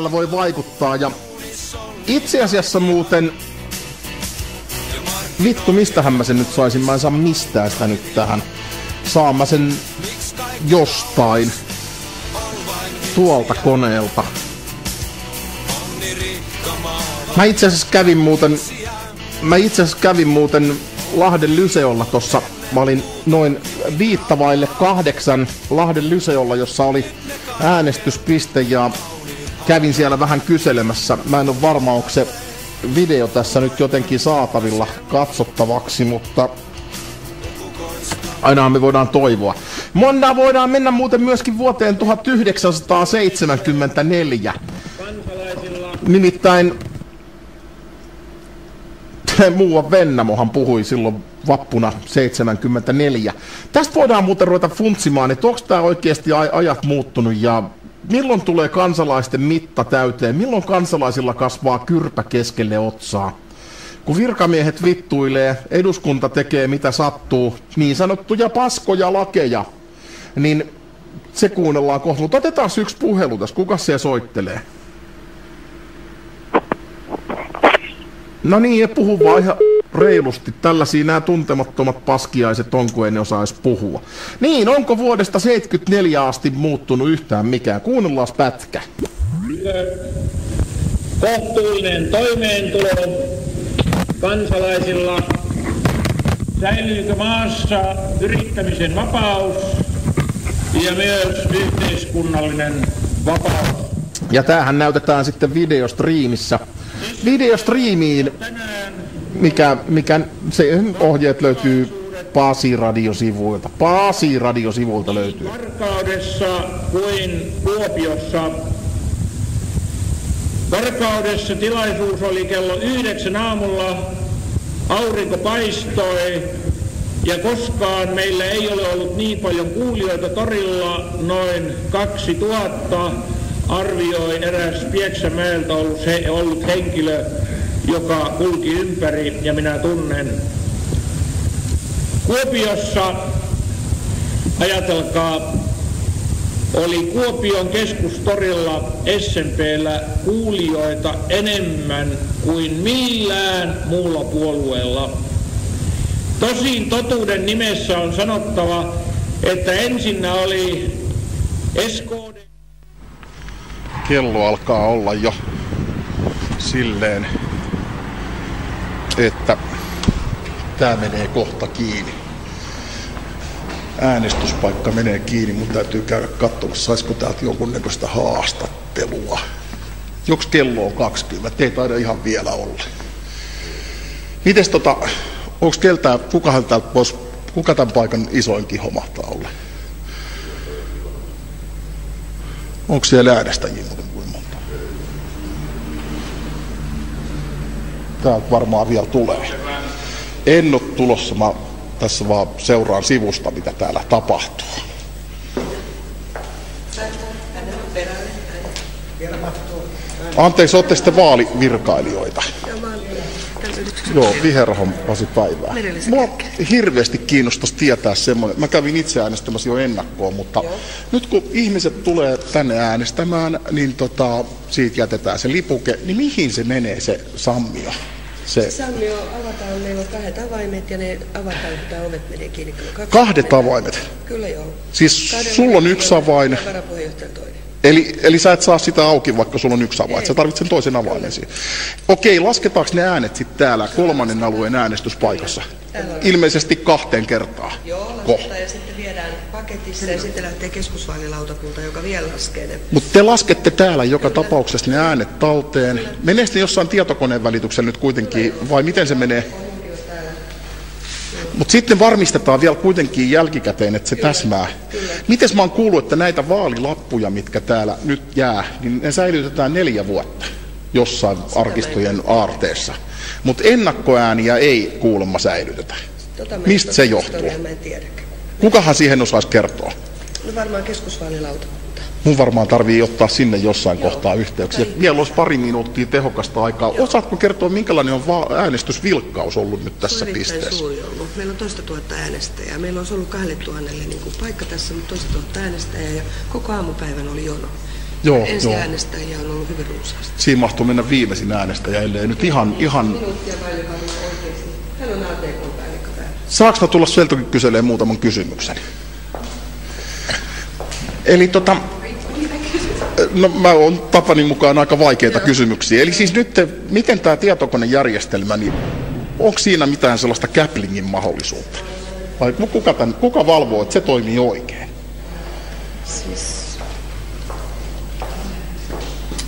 täällä voi vaikuttaa. Ja itse asiassa muuten... Vittu, mistähän mä sen nyt saisin? Mä en saa mistään sitä nyt tähän. Saan mä sen jostain. Tuolta koneelta. Mä itse asiassa kävin muuten Lahden Lyseolla tossa. Mä olin noin 7:55 Lahden Lyseolla, jossa oli äänestyspiste ja kävin siellä vähän kyselemässä. Mä en ole varma, onko se video tässä nyt jotenkin saatavilla katsottavaksi, mutta ainahan me voidaan toivoa. Voidaan mennä muuten myöskin vuoteen 1974. Nimittäin muuan Vennamohan puhui silloin vappuna 74. Tästä voidaan muuten ruveta funtsimaan, että onko tämä oikeasti ajat muuttunut ja milloin tulee kansalaisten mitta täyteen, milloin kansalaisilla kasvaa kyrpä keskelle otsaa. Kun virkamiehet vittuilee, eduskunta tekee mitä sattuu, niin sanottuja paskoja lakeja, niin se kuunnellaan kohta. Mutta otetaan yksi puhelu tässä, kuka siellä soittelee? No niin, ja puhu vaan ihan reilusti. Tällaisia nämä tuntemattomat paskiaiset on, kun en osaisi puhua. Niin, onko vuodesta 74 asti muuttunut yhtään mikään? Kuunnellaan pätkä. Kohtuullinen toimeentulo kansalaisilla. Säilyykö maassa yrittämisen vapaus ja myös yhteiskunnallinen vapaus? Ja tämähän näytetään sitten videostriimissä. Videostriimiin, mikä se ohjeet löytyy Paasi-radiosivuilta. Paasi-radiosivuilta löytyy. Varkaudessa kuin Kuopiossa. Varkaudessa tilaisuus oli kello 9 aamulla. Aurinko paistoi ja koskaan meillä ei ole ollut niin paljon kuulijoita torilla, noin 2000. Arvioi eräs Pieksämäeltä ollut henkilö, joka kulki ympäri ja minä tunnen. Kuopiossa, ajatelkaa, oli Kuopion keskustorilla SMP:llä kuulijoita enemmän kuin millään muulla puolueella. Tosin totuuden nimessä on sanottava, että ensinnä oli SKD. Kello alkaa olla jo silleen, että tää menee kohta kiinni. Äänestyspaikka menee kiinni, mun täytyy käydä katsomassa, saisiko täältä jonkunnäköistä haastattelua. Joks kello on 20? Ei taida ihan vielä olla. Mites onks keltään, kuka tämän paikan isoin kiho mahtaa olla? Onko siellä äänestäjiä muuten kuin monta? Täältä varmaan vielä tulee. En ole tulossa, mä tässä vaan seuraan sivusta, mitä täällä tapahtuu. Anteeksi, ootte sitten vaalivirkailijoita? Joo, viherhommasi päivää. Mua hirveästi kiinnostaisi tietää semmoinen. Mä kävin itse äänestämässä jo ennakkoon, mutta nyt kun ihmiset tulee tänne äänestämään, niin siitä jätetään se lipuke. Niin mihin se menee se sammio? Se sammio avataan, meillä on 2 avaimet ja ne avataan, kun tämä ovet menee kiinni. 2 avaimet? Kyllä joo. Siis sulla on 1 avain. Varapuheenjohtajan toinen. Eli sä et saa sitä auki, vaikka sulla on 1 avain. Sä tarvitset sen toisen avaimen siihen. Okei, lasketaanko ne äänet sitten täällä 3. alueen äänestyspaikassa? Ilmeisesti 2 kertaa. Joo, lasketaan ja sitten viedään paketissa ja sitten lähtee keskusvaalilautakunta, joka vielä laskee ne. Mutta te laskette täällä joka tapauksessa ne äänet talteen. Menee ne jossain tietokoneen välityksellä nyt kuitenkin, vai miten se menee? Mutta sitten varmistetaan vielä kuitenkin jälkikäteen, että se täsmää. Mites mä oon kuullut, että näitä vaalilappuja, mitkä täällä nyt jää, niin ne säilytetään 4 vuotta jossain arkistojen aarteessa. Mutta ennakkoääniä ei kuulemma säilytetä. Mistä se johtuu? Kukahan siihen osaisi kertoa? No varmaan keskusvaalilautakunta. Mun varmaan tarvii ottaa sinne jossain kohtaa yhteyksiä. Vielä olisi 2 minuuttia tehokasta aikaa. Osaatko kertoa, minkälainen on äänestysvilkkaus ollut nyt tässä pisteessä? Suuri ollut. Meillä on 2 000 äänestäjää. Meillä olisi ollut 2 000 niin paikka tässä, mutta 2 000 äänestäjää ja koko aamupäivän oli jono. Joo, Ensiäänestäjiä on ollut hyvin runsaasti. Siinä mahtuu mennä viimeisin äänestäjä, ellei nyt ihan... Minuuttia vai joka on oikeasti. Hän on ATK-päällikkö täällä. Saanko mä tulla sieltäkin kyselemään muutaman kysymyksen? Eli no mä oon tapani mukaan aika vaikeita kysymyksiä. Eli siis nyt, miten tämä tietokonejärjestelmä, niin onko siinä mitään sellaista Käplingin mahdollisuutta? Vai kuka valvoo, että se toimii oikein? Siis...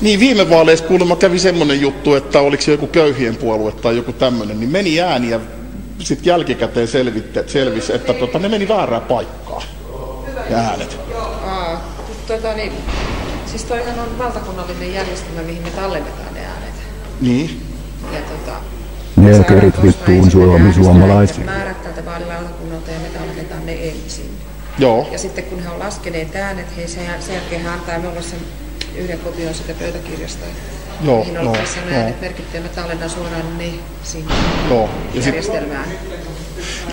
Niin viime vaaleissa kuulemma kävi semmoinen juttu, että oliko se joku köyhien puolue tai joku tämmöinen, niin meni ääni ja sitten jälkikäteen selvisi, että ne meni väärään paikkaan, ja äänet. Siis toihan on valtakunnallinen järjestelmä, mihin me tallennetaan ne äänet. Niin. Ja ne kerit vittuun suomalaisia. Määrät tältä vaalilautakunnalta ja me tallennetaan ne ensin. Joo. Ja sitten kun he on laskeneet äänet, sen jälkeen he antaa minulle sen yhden kopion sitä pöytäkirjasta. Joo, mihin on tässä äänet merkitty ja mä tallennan suoraan ne sinne järjestelmään.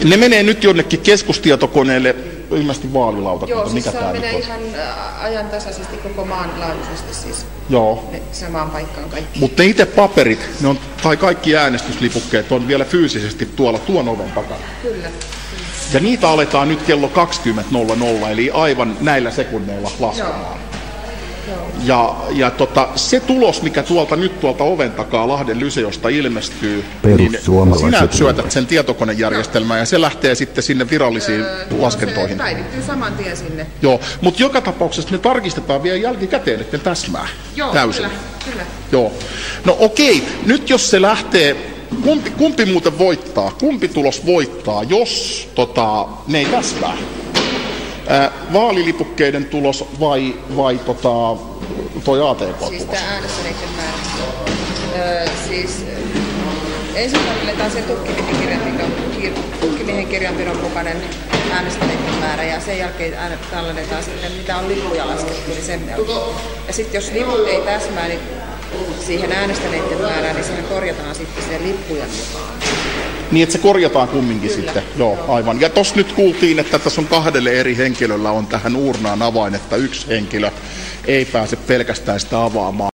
Ne menee nyt jonnekin keskustietokoneelle, ilmeisesti vaalilautakunta. Joo, siis mikä se menee ihan ajantasaisesti koko maan laajuisesti siis. Joo. Samaan paikkaan kaikki. Mutta ne itse paperit, tai kaikki äänestyslipukkeet on vielä fyysisesti tuolla tuon oven takana. Kyllä. Ja niitä aletaan nyt kello 20.00, eli aivan näillä sekunneilla laskemaan. Ja se tulos, mikä tuolta oven takaa Lahden Lyseosta ilmestyy, niin sinä syötät sen tietokonejärjestelmään ja se lähtee sitten sinne virallisiin laskentoihin. Se päivittyy saman tien sinne. Joo, mutta joka tapauksessa ne tarkistetaan vielä jälkikäteen, että ne täsmää täysin. Kyllä. Joo. No okei, nyt jos se lähtee, kumpi muuten voittaa? Kumpi tulos voittaa, jos ne ei täsmää? Vaalilipukkeiden tulos vai toi ATK-tulos? Siis tämä äänestäneiden määrä. Ensin tallennetaan se tukkimiehen kirjanpidon mukainen äänestäneiden määrä ja sen jälkeen tallennetaan sitten mitä on lippuja laskettu, niin sen jälkeen. Ja sitten jos liput ei täsmää niin siihen äänestäneiden määrään, niin sehän korjataan sitten sen lippujen mukaan. Niin, että se korjataan kumminkin sitten. Joo, aivan. Ja tossa nyt kuultiin, että tässä on 2 eri henkilöllä on tähän uurnaan avain, että yksi henkilö ei pääse pelkästään sitä avaamaan.